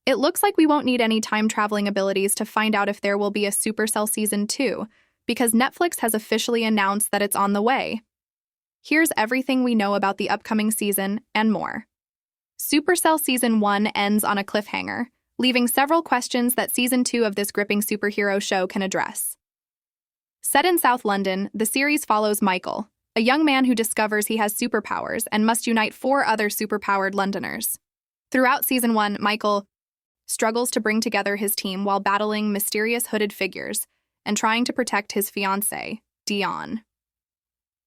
It looks like we won't need any time-traveling abilities to find out if there will be a Supercell Season 2, because Netflix has officially announced that it's on the way. Here's everything we know about the upcoming season and more. Supercell Season 1 ends on a cliffhanger, leaving several questions that Season 2 of this gripping superhero show can address. Set in South London, the series follows Michael, a young man who discovers he has superpowers and must unite 4 other superpowered Londoners. Throughout Season 1, Michael struggles to bring together his team while battling mysterious hooded figures and trying to protect his fiancée, Dion.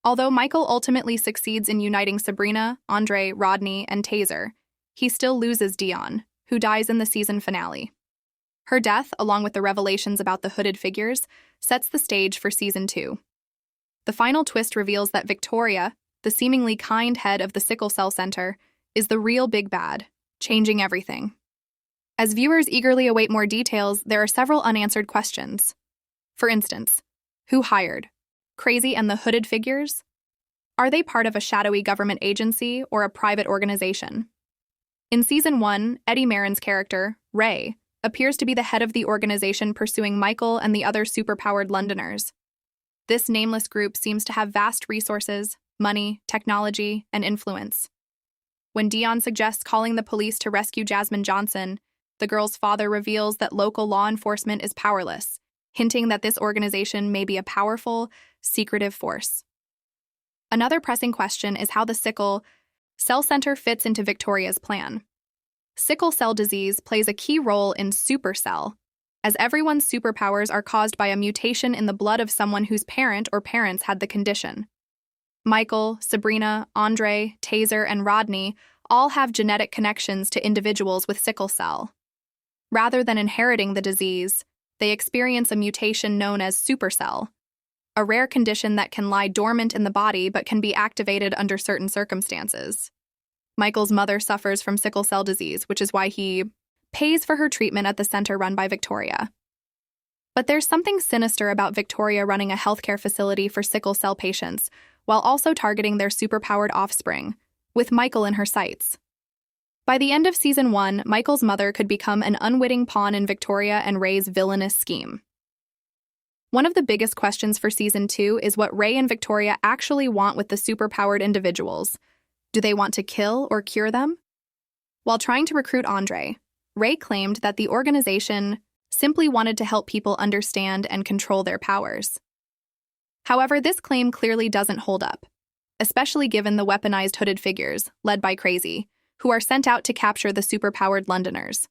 Although Michael ultimately succeeds in uniting Sabrina, Andre, Rodney, and Taser, he still loses Dion, who dies in the season finale. Her death, along with the revelations about the hooded figures, sets the stage for Season 2. The final twist reveals that Victoria, the seemingly kind head of the Sickle Cell Center, is the real big bad, changing everything. As viewers eagerly await more details, there are several unanswered questions. For instance, who hired Crazy and the hooded figures? Are they part of a shadowy government agency or a private organization? In Season 1, Eddie Marin's character, Ray, appears to be the head of the organization pursuing Michael and the other superpowered Londoners. This nameless group seems to have vast resources, money, technology, and influence. When Dion suggests calling the police to rescue Jasmine Johnson, the girl's father reveals that local law enforcement is powerless, hinting that this organization may be a powerful, secretive force. Another pressing question is how the Sickle Cell Center fits into Victoria's plan. Sickle cell disease plays a key role in SUPACELL, as everyone's superpowers are caused by a mutation in the blood of someone whose parent or parents had the condition. Michael, Sabrina, Andre, Taser, and Rodney all have genetic connections to individuals with sickle cell. Rather than inheriting the disease, they experience a mutation known as supercell, a rare condition that can lie dormant in the body but can be activated under certain circumstances. Michael's mother suffers from sickle cell disease, which is why he pays for her treatment at the center run by Victoria. But there's something sinister about Victoria running a healthcare facility for sickle cell patients, while also targeting their superpowered offspring, with Michael in her sights. By the end of Season 1, Michael's mother could become an unwitting pawn in Victoria and Ray's villainous scheme. One of the biggest questions for Season 2 is what Ray and Victoria actually want with the superpowered individuals. Do they want to kill or cure them? While trying to recruit Andre, Ray claimed that the organization simply wanted to help people understand and control their powers. However, this claim clearly doesn't hold up, especially given the weaponized hooded figures, led by Crazy, who are sent out to capture the superpowered Londoners.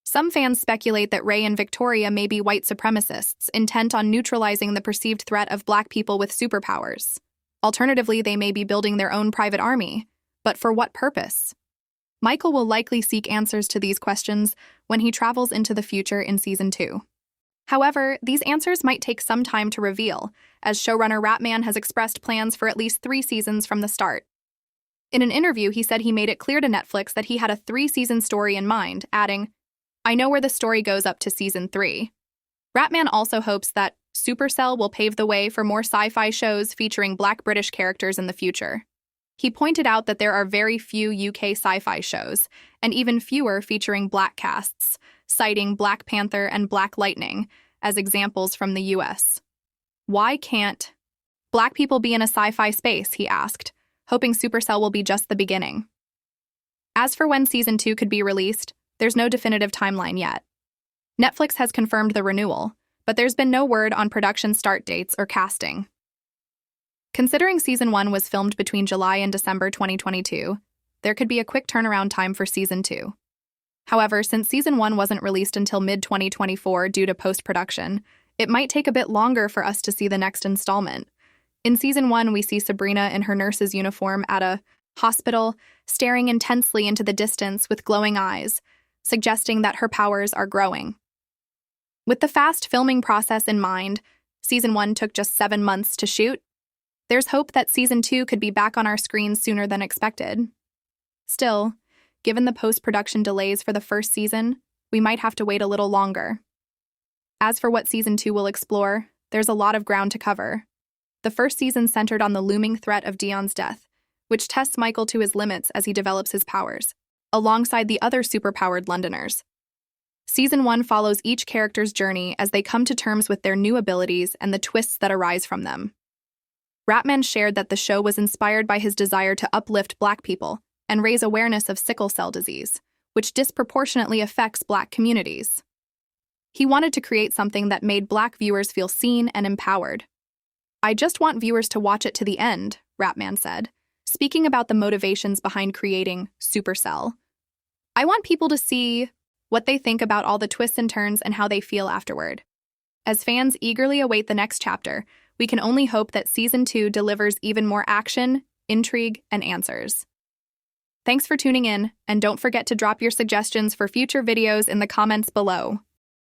Some fans speculate that Ray and Victoria may be white supremacists, intent on neutralizing the perceived threat of black people with superpowers. Alternatively, they may be building their own private army. But for what purpose? Michael will likely seek answers to these questions when he travels into the future in Season 2. However, these answers might take some time to reveal, as showrunner Ratman has expressed plans for at least 3 seasons from the start. In an interview, he said he made it clear to Netflix that he had a 3-season story in mind, adding, "I know where the story goes up to Season 3. Ratman also hopes that Supercell will pave the way for more sci-fi shows featuring Black British characters in the future. He pointed out that there are very few UK sci-fi shows, and even fewer featuring Black casts, citing Black Panther and Black Lightning as examples from the US. Why can't Black people be in a sci-fi space, he asked, hoping Supercell will be just the beginning. As for when Season 2 could be released, there's no definitive timeline yet. Netflix has confirmed the renewal, but there's been no word on production start dates or casting. Considering Season 1 was filmed between July and December 2022, there could be a quick turnaround time for Season 2. However, since Season 1 wasn't released until mid-2024 due to post-production, it might take a bit longer for us to see the next installment. In Season 1, we see Sabrina in her nurse's uniform at a hospital, staring intensely into the distance with glowing eyes, suggesting that her powers are growing. With the fast filming process in mind, Season 1 took just 7 months to shoot. There's hope that Season 2 could be back on our screens sooner than expected. Still, given the post-production delays for the first season, we might have to wait a little longer. As for what Season 2 will explore, there's a lot of ground to cover. The first season centered on the looming threat of Dion's death, which tests Michael to his limits as he develops his powers, alongside the other superpowered Londoners. Season 1 follows each character's journey as they come to terms with their new abilities and the twists that arise from them. Ratman shared that the show was inspired by his desire to uplift Black people and raise awareness of sickle cell disease, which disproportionately affects Black communities. He wanted to create something that made Black viewers feel seen and empowered. "I just want viewers to watch it to the end," Ratman said, speaking about the motivations behind creating SUPACELL. "I want people to see what they think about all the twists and turns and how they feel afterward." As fans eagerly await the next chapter, we can only hope that Season 2 delivers even more action, intrigue, and answers. Thanks for tuning in, and don't forget to drop your suggestions for future videos in the comments below.